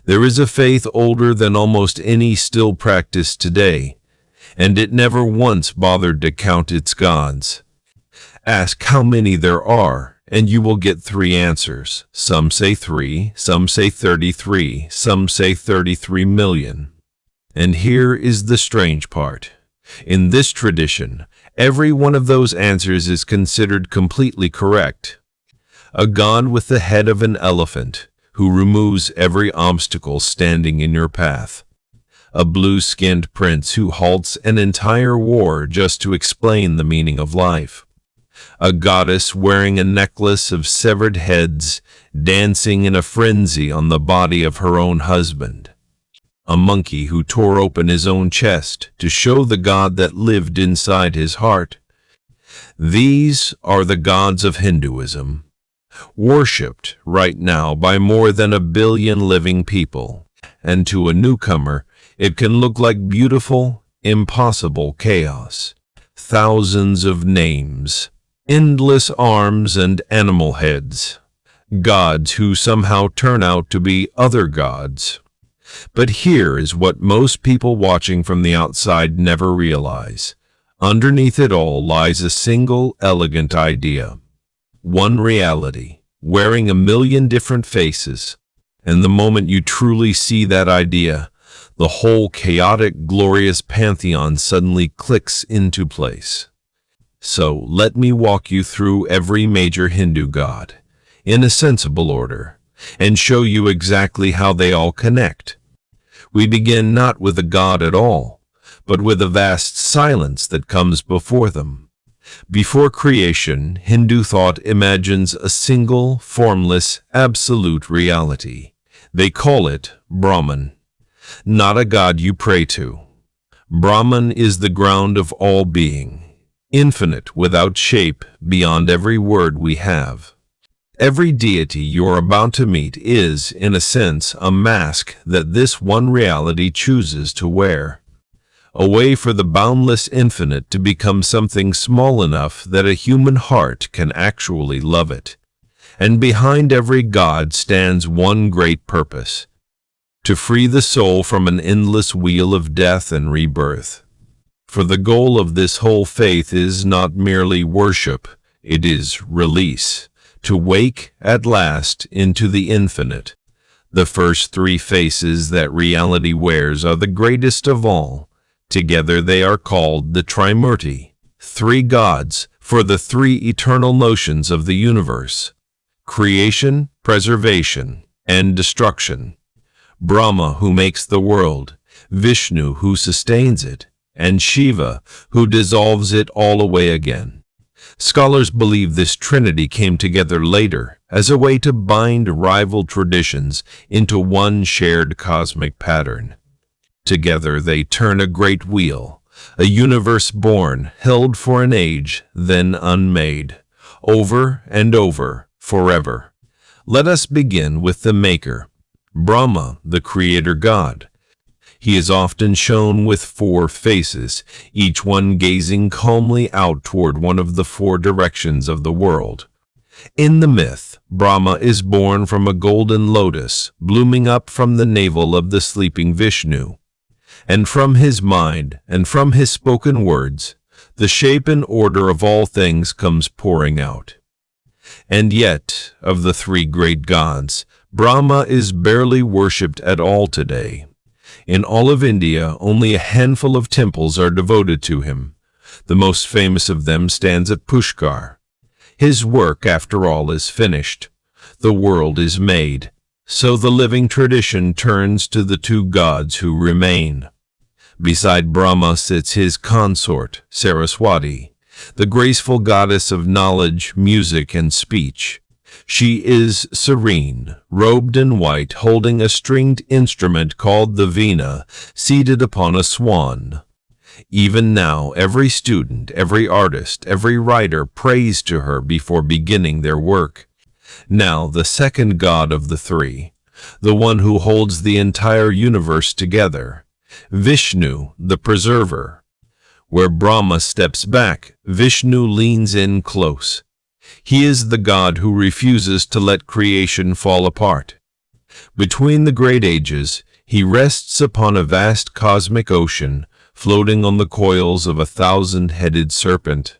There is a faith older than almost any still practiced today, and it never once bothered to count its gods. Ask how many there are, and you will get three answers. Some say 3, some say 33, some say 33 million. And here is the strange part. In this tradition, every one of those answers is considered completely correct. A god with the head of an elephant, who removes every obstacle standing in your path. A blue-skinned prince who halts an entire war just to explain the meaning of life. A goddess wearing a necklace of severed heads, dancing in a frenzy on the body of her own husband. A monkey who tore open his own chest to show the god that lived inside his heart. These are the gods of Hinduism, worshipped right now by more than 1 billion living people, and to a newcomer, it can look like beautiful, impossible chaos. Thousands of names, endless arms and animal heads, gods who somehow turn out to be other gods. But here is what most people watching from the outside never realize. Underneath it all lies a single elegant idea. One reality, wearing 1 million different faces. And the moment you truly see that idea, the whole chaotic, glorious pantheon suddenly clicks into place. So let me walk you through every major Hindu god, in a sensible order, and show you exactly how they all connect. We begin not with a god at all, but with a vast silence that comes before them. Before creation, Hindu thought imagines a single, formless, absolute reality. They call it Brahman. Not a god you pray to. Brahman is the ground of all being, infinite, without shape, beyond every word we have. Every deity you're about to meet is, in a sense, a mask that this one reality chooses to wear. A way for the boundless infinite to become something small enough that a human heart can actually love it. And behind every god stands one great purpose: to free the soul from an endless wheel of death and rebirth. For the goal of this whole faith is not merely worship, it is release, to wake at last into the infinite. The first 3 faces that reality wears are the greatest of all. Together they are called the Trimurti, 3 gods for the 3 eternal notions of the universe: creation, preservation, and destruction. Brahma, who makes the world, Vishnu, who sustains it, and Shiva, who dissolves it all away again. Scholars believe this trinity came together later as a way to bind rival traditions into one shared cosmic pattern. Together they turn a great wheel, a universe born, held for an age, then unmade, over and over, forever. Let us begin with the maker, Brahma, the creator god. He is often shown with 4 faces, each one gazing calmly out toward one of the 4 directions of the world. In the myth, Brahma is born from a golden lotus, blooming up from the navel of the sleeping Vishnu. And from his mind, and from his spoken words, the shape and order of all things comes pouring out. And yet, of the 3 great gods, Brahma is barely worshipped at all today. In all of India, only a handful of temples are devoted to him. The most famous of them stands at Pushkar. His work, after all, is finished. The world is made. So the living tradition turns to the 2 gods who remain. Beside Brahma sits his consort, Saraswati, the graceful goddess of knowledge, music, and speech. She is serene, robed in white, holding a stringed instrument called the veena, seated upon a swan. Even now, every student, every artist, every writer prays to her before beginning their work. Now, the second god of the 3, the one who holds the entire universe together, Vishnu, the preserver. Where Brahma steps back, Vishnu leans in close. He is the god who refuses to let creation fall apart. Between the great ages, he rests upon a vast cosmic ocean, floating on the coils of a thousand-headed serpent.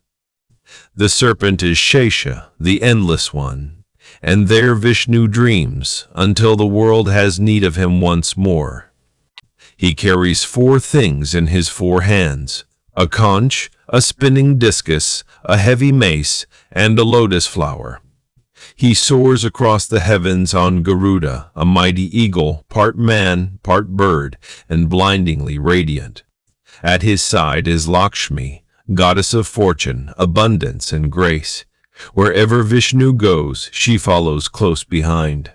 The serpent is Shesha, the Endless One, and there Vishnu dreams until the world has need of him once more. He carries 4 things in his 4 hands: a conch, a spinning discus, a heavy mace, and a lotus flower. He soars across the heavens on Garuda, a mighty eagle, part man, part bird, and blindingly radiant. At his side is Lakshmi, goddess of fortune, abundance, and grace. Wherever Vishnu goes, she follows close behind.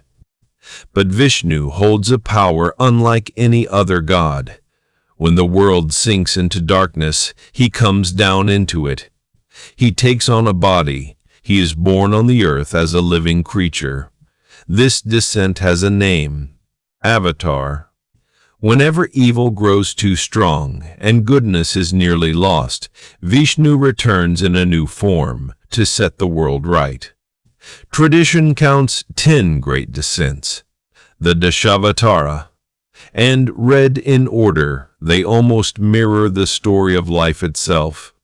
But Vishnu holds a power unlike any other god. When the world sinks into darkness, he comes down into it. He takes on a body. He is born on the earth as a living creature. This descent has a name: Avatar. Whenever evil grows too strong and goodness is nearly lost, Vishnu returns in a new form to set the world right. Tradition counts 10 great descents, the Dashavatara, and read in order, they almost mirror the story of life itself.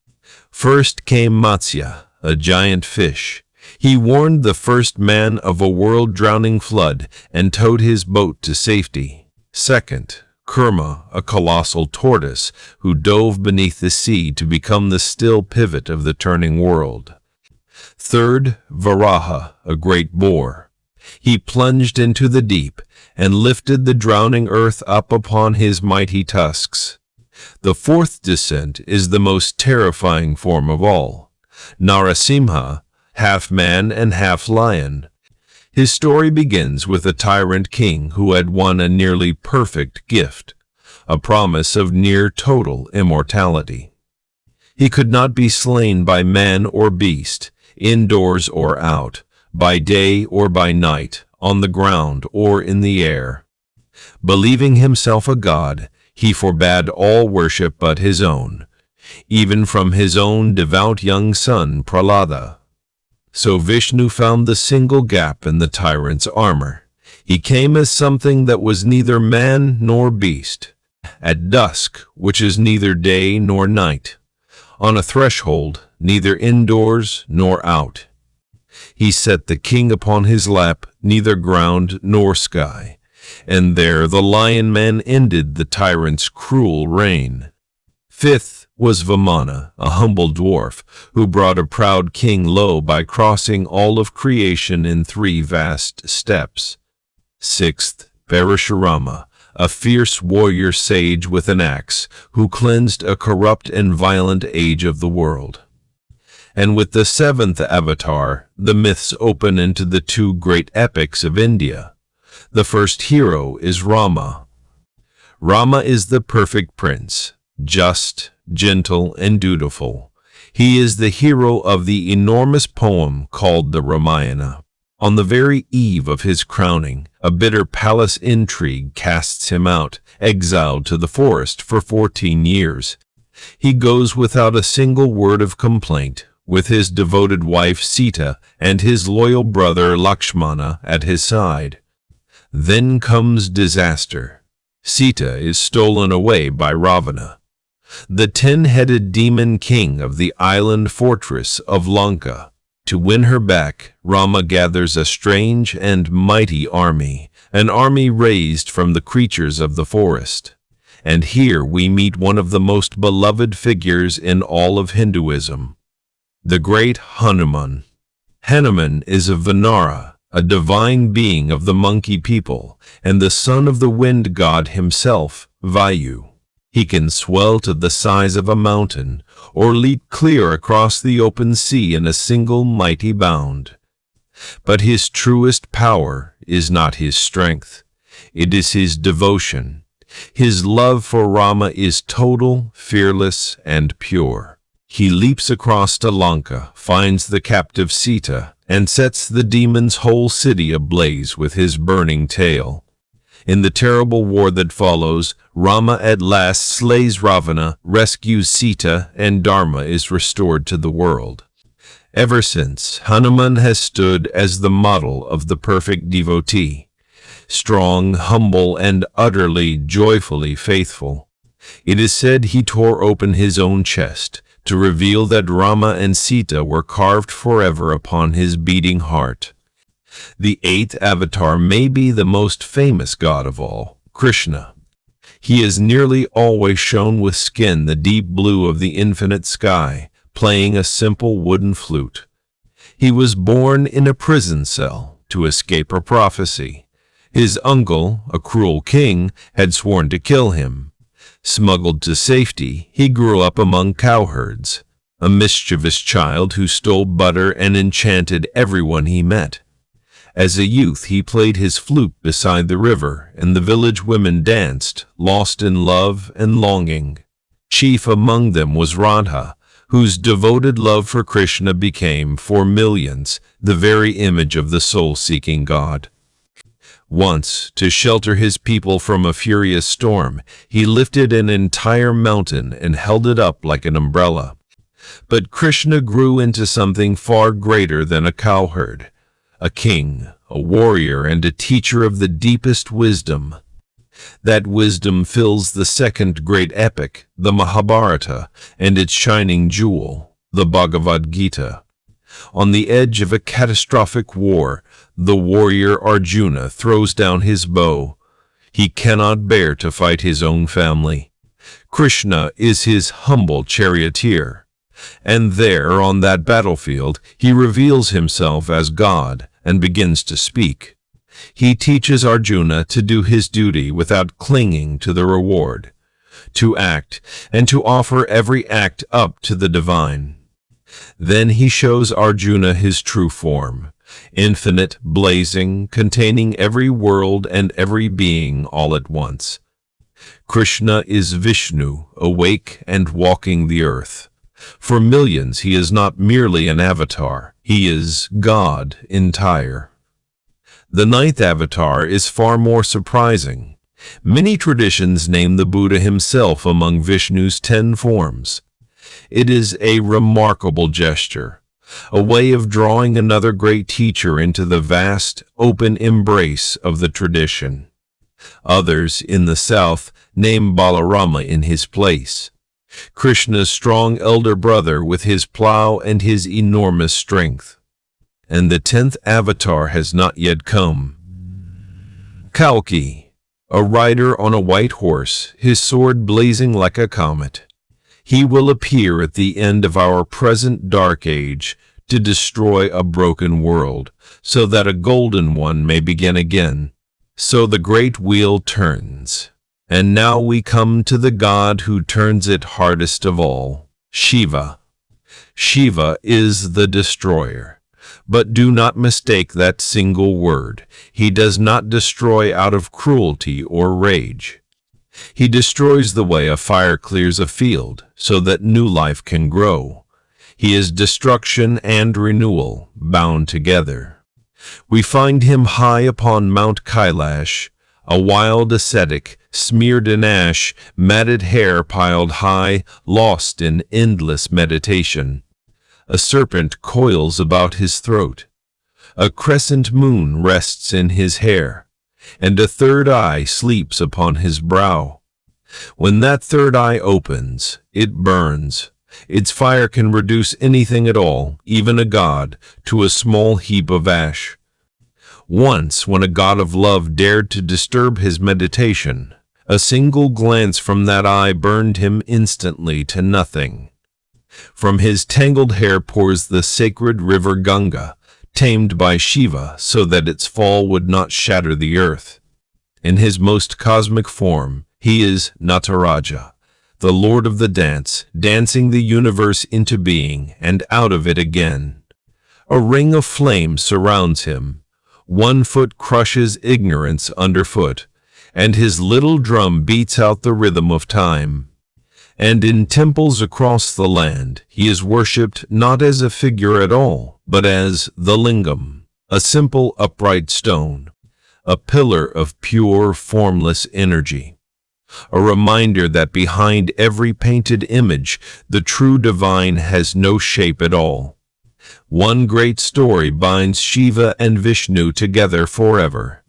First came Matsya, a giant fish. He warned the first man of a world-drowning flood and towed his boat to safety. Second, Kurma, a colossal tortoise who dove beneath the sea to become the still pivot of the turning world. Third, Varaha, a great boar. He plunged into the deep and lifted the drowning earth up upon his mighty tusks. The fourth descent is the most terrifying form of all: Narasimha, half man and half lion. His story begins with a tyrant king who had won a nearly perfect gift, a promise of near total immortality. He could not be slain by man or beast, indoors or out, by day or by night, on the ground or in the air. Believing himself a god, he forbade all worship but his own, even from his own devout young son Prahlada. So Vishnu found the single gap in the tyrant's armor. He came as something that was neither man nor beast, at dusk, which is neither day nor night, on a threshold, neither indoors nor out. He set the king upon his lap, neither ground nor sky, and there the lion man ended the tyrant's cruel reign. Fifth was Vamana, a humble dwarf, who brought a proud king low by crossing all of creation in 3 vast steps. Sixth, Parashurama, a fierce warrior sage with an axe, who cleansed a corrupt and violent age of the world. And with the 7th avatar, the myths open into the 2 great epics of India. The first hero is Rama. Rama is the perfect prince, just, gentle, and dutiful. He is the hero of the enormous poem called the Ramayana. On the very eve of his crowning, a bitter palace intrigue casts him out, exiled to the forest for 14 years. He goes without a single word of complaint, with his devoted wife Sita and his loyal brother Lakshmana at his side. Then comes disaster. Sita is stolen away by Ravana, the 10-headed demon king of the island fortress of Lanka. To win her back, Rama gathers a strange and mighty army, an army raised from the creatures of the forest. And here we meet one of the most beloved figures in all of Hinduism, the great Hanuman. Hanuman is a Vanara, a divine being of the monkey people, and the son of the wind god himself, Vayu. He can swell to the size of a mountain, or leap clear across the open sea in a single mighty bound. But his truest power is not his strength. It is his devotion. His love for Rama is total, fearless, and pure. He leaps across to Lanka, finds the captive Sita, and sets the demon's whole city ablaze with his burning tail. In the terrible war that follows, Rama at last slays Ravana, rescues Sita, and Dharma is restored to the world. Ever since, Hanuman has stood as the model of the perfect devotee. strong, humble, and utterly, joyfully faithful. It is said he tore open his own chest to reveal that Rama and Sita were carved forever upon his beating heart. The eighth avatar may be the most famous god of all, Krishna. He is nearly always shown with skin the deep blue of the infinite sky, playing a simple wooden flute. He was born in a prison cell to escape a prophecy. His uncle, a cruel king, had sworn to kill him. Smuggled to safety, he grew up among cowherds, a mischievous child who stole butter and enchanted everyone he met. As a youth, he played his flute beside the river, and the village women danced, lost in love and longing. Chief among them was Radha, whose devoted love for Krishna became, for millions, the very image of the soul-seeking god. Once, to shelter his people from a furious storm, he lifted an entire mountain and held it up like an umbrella. But Krishna grew into something far greater than a cowherd, a king, a warrior, and a teacher of the deepest wisdom. That wisdom fills the second great epic, the Mahabharata, and its shining jewel, the Bhagavad Gita. On the edge of a catastrophic war, the warrior Arjuna throws down his bow. He cannot bear to fight his own family. Krishna is his humble charioteer. And there, on that battlefield, he reveals himself as God and begins to speak. He teaches Arjuna to do his duty without clinging to the reward, to act, and to offer every act up to the divine. Then he shows Arjuna his true form, infinite, blazing, containing every world and every being all at once. Krishna is Vishnu, awake and walking the earth. For millions he is not merely an avatar, he is God entire. The ninth avatar is far more surprising. Many traditions name the Buddha himself among Vishnu's 10 forms. It is a remarkable gesture, a way of drawing another great teacher into the vast, open embrace of the tradition. Others, in the south, name Balarama in his place, Krishna's strong elder brother with his plow and his enormous strength. And the 10th avatar has not yet come. Kalki, a rider on a white horse, his sword blazing like a comet. He will appear at the end of our present dark age to destroy a broken world, so that a golden one may begin again. So the great wheel turns. And now we come to the god who turns it hardest of all, Shiva. Shiva is the destroyer. But do not mistake that single word. He does not destroy out of cruelty or rage. He destroys the way a fire clears a field, so that new life can grow. He is destruction and renewal, bound together. We find him high upon Mount Kailash, a wild ascetic, smeared in ash, matted hair piled high, lost in endless meditation. A serpent coils about his throat. A crescent moon rests in his hair, and a third eye sleeps upon his brow. When that third eye opens, it burns. Its fire can reduce anything at all, even a god, to a small heap of ash. Once, when a god of love dared to disturb his meditation, a single glance from that eye burned him instantly to nothing. From his tangled hair pours the sacred river Ganga, tamed by Shiva so that its fall would not shatter the earth. In his most cosmic form, he is Nataraja, the lord of the dance, dancing the universe into being and out of it again. A ring of flame surrounds him. 1 foot crushes ignorance underfoot, and his little drum beats out the rhythm of time. And in temples across the land, he is worshipped not as a figure at all, but as the lingam, a simple upright stone, a pillar of pure, formless energy. A reminder that behind every painted image, the true divine has no shape at all. One great story binds Shiva and Vishnu together forever.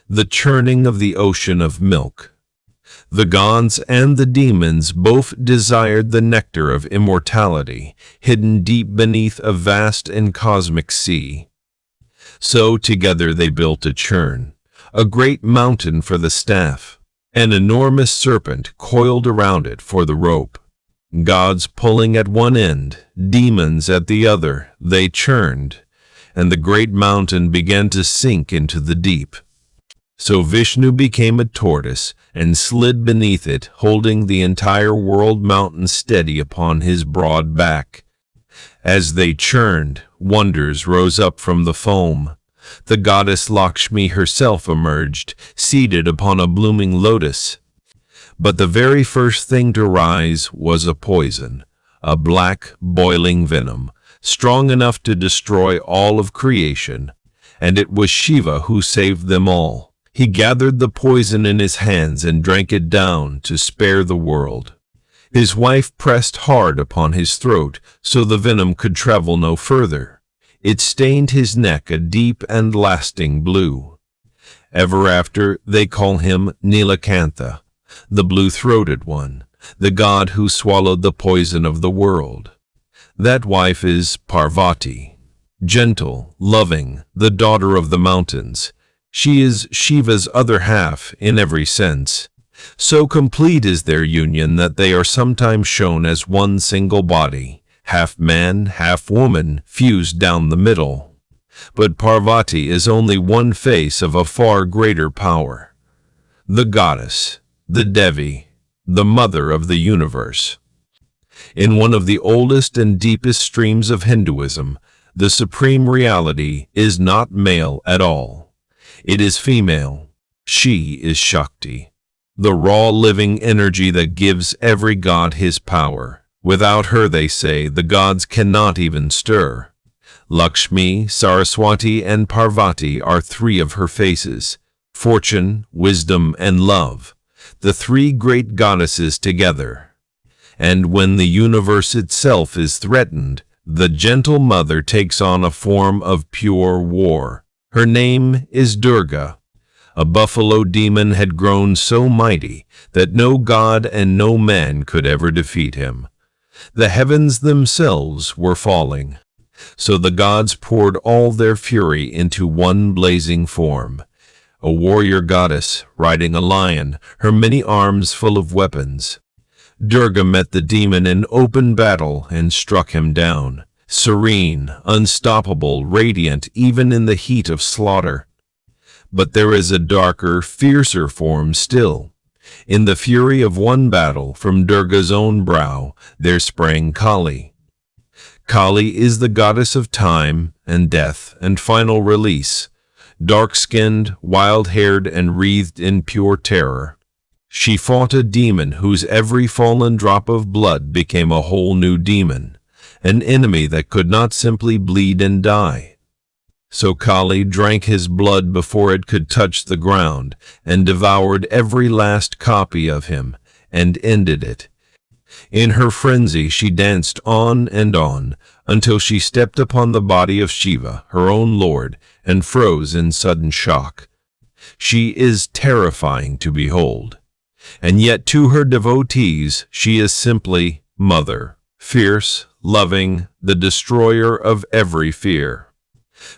the churning of the ocean of milk. The gods and the demons both desired the nectar of immortality, hidden deep beneath a vast and cosmic sea. So together they built a churn, a great mountain for the staff, an enormous serpent coiled around it for the rope. Gods pulling at one end, demons at the other, they churned, and the great mountain began to sink into the deep. So Vishnu became a tortoise and slid beneath it, holding the entire world mountain steady upon his broad back. As they churned, wonders rose up from the foam. The goddess Lakshmi herself emerged, seated upon a blooming lotus. But the very first thing to rise was a poison, a black, boiling venom, strong enough to destroy all of creation. And it was Shiva who saved them all. He gathered the poison in his hands and drank it down to spare the world. His wife pressed hard upon his throat so the venom could travel no further. It stained his neck a deep and lasting blue. Ever after, they call him Nilakantha, the blue-throated one, the god who swallowed the poison of the world. That wife is Parvati, gentle, loving, the daughter of the mountains. She is Shiva's other half in every sense. So complete is their union that they are sometimes shown as one single body, half man, half woman, fused down the middle. But Parvati is only one face of a far greater power. The goddess, the Devi, the mother of the universe. In one of the oldest and deepest streams of Hinduism, the supreme reality is not male at all. It is female. She is Shakti, the raw living energy that gives every god his power. Without her, they say, the gods cannot even stir. Lakshmi, Saraswati, and Parvati are three of her faces: fortune, wisdom, and love, the three great goddesses together. And when the universe itself is threatened, the gentle mother takes on a form of pure war. Her name is Durga. A buffalo demon had grown so mighty that no god and no man could ever defeat him. The heavens themselves were falling. So the gods poured all their fury into one blazing form, a warrior goddess riding a lion, her many arms full of weapons. Durga met the demon in open battle and struck him down. Serene, unstoppable, radiant even in the heat of slaughter. But there is a darker, fiercer form still. In the fury of one battle, from Durga's own brow, there sprang Kali. Kali is the goddess of time and death and final release, dark-skinned, wild-haired, and wreathed in pure terror. She fought a demon whose every fallen drop of blood became a whole new demon. An enemy that could not simply bleed and die. So Kali drank his blood before it could touch the ground, and devoured every last copy of him, and ended it. In her frenzy she danced on and on, until she stepped upon the body of Shiva, her own lord, and froze in sudden shock. She is terrifying to behold. And yet to her devotees she is simply Mother, fierce, loving, the destroyer of every fear.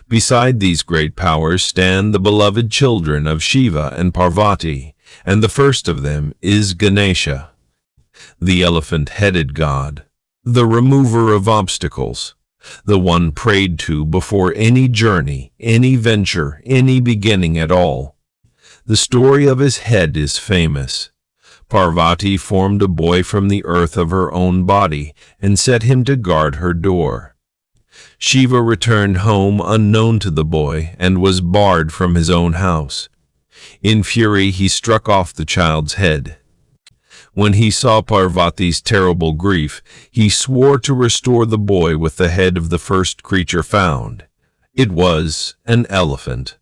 Beside these great powers stand the beloved children of Shiva and Parvati, and the first of them is Ganesha, the elephant-headed god, the remover of obstacles, the one prayed to before any journey, any venture, any beginning at all. The story of his head is famous. Parvati formed a boy from the earth of her own body and set him to guard her door. Shiva returned home unknown to the boy and was barred from his own house. In fury, he struck off the child's head. When he saw Parvati's terrible grief, he swore to restore the boy with the head of the first creature found. It was an elephant.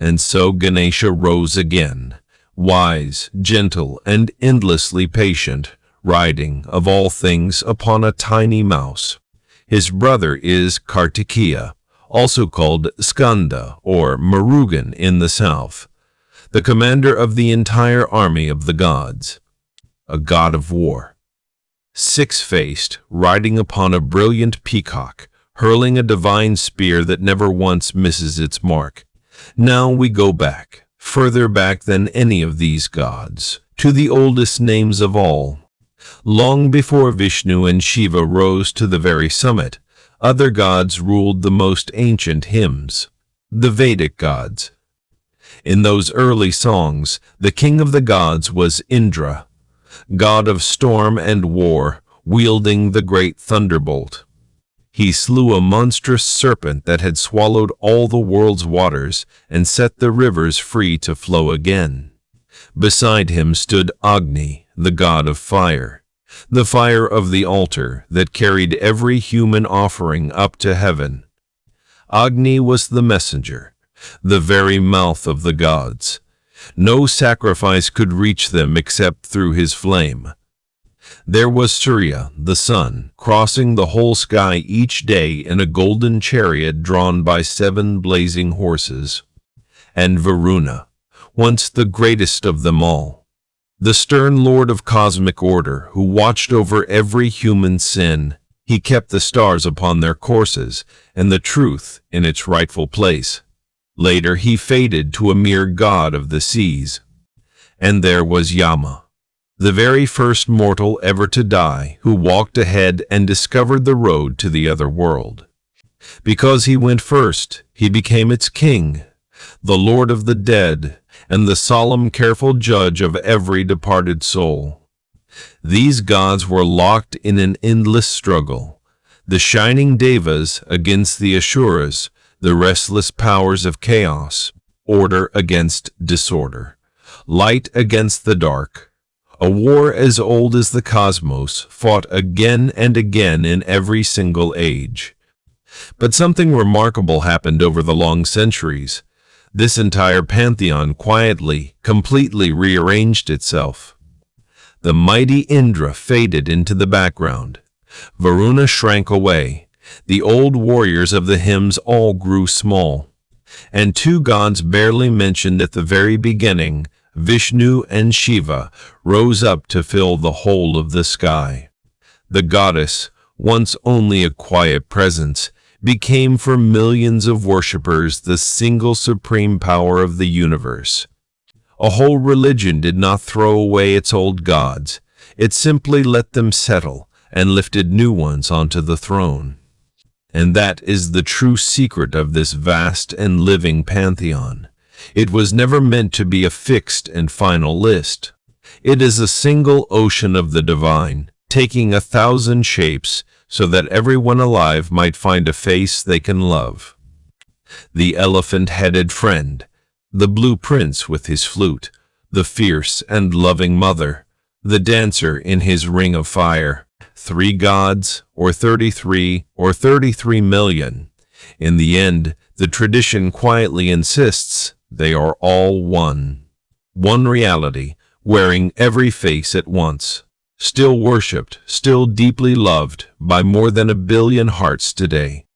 And so Ganesha rose again, wise, gentle, and endlessly patient, riding, of all things, upon a tiny mouse. His brother is Kartikeya, also called Skanda or Murugan in the south. the commander of the entire army of the gods, a god of war. Six-faced, riding upon a brilliant peacock, hurling a divine spear that never once misses its mark. Now we go back, further back than any of these gods, to the oldest names of all. Long before Vishnu and Shiva rose to the very summit, other gods ruled the most ancient hymns, the Vedic gods. In those early songs, the king of the gods was Indra, god of storm and war, wielding the great thunderbolt. He slew a monstrous serpent that had swallowed all the world's waters and set the rivers free to flow again. Beside him stood Agni, the god of fire, the fire of the altar that carried every human offering up to heaven. Agni was the messenger, the very mouth of the gods. No sacrifice could reach them except through his flame. There was Surya, the sun, crossing the whole sky each day in a golden chariot drawn by 7 blazing horses. And Varuna, once the greatest of them all, the stern lord of cosmic order who watched over every human sin. He kept the stars upon their courses and the truth in its rightful place. Later he faded to a mere god of the seas. And there was Yama, the very first mortal ever to die, who walked ahead and discovered the road to the other world. Because he went first, he became its king, the lord of the dead, and the solemn, careful judge of every departed soul. These gods were locked in an endless struggle, the shining devas against the asuras, the restless powers of chaos, order against disorder, light against the dark. A war as old as the cosmos, fought again and again in every single age. But something remarkable happened over the long centuries. This entire pantheon quietly, completely rearranged itself. The mighty Indra faded into the background. Varuna shrank away. The old warriors of the hymns all grew small. And 2 gods barely mentioned at the very beginning, Vishnu and Shiva, rose up to fill the whole of the sky. The goddess, once only a quiet presence, became for millions of worshippers the single supreme power of the universe. A whole religion did not throw away its old gods. It simply let them settle and lifted new ones onto the throne. And that is the true secret of this vast and living pantheon. It was never meant to be a fixed and final list. It is a single ocean of the divine, taking 1,000 shapes so that everyone alive might find a face they can love. The elephant-headed friend, the blue prince with his flute, the fierce and loving mother, the dancer in his ring of fire. 3 gods, or 33, or 33 million. In the end, the tradition quietly insists they are all one. One reality, wearing every face at once. Still worshipped, still deeply loved by more than 1 billion hearts today.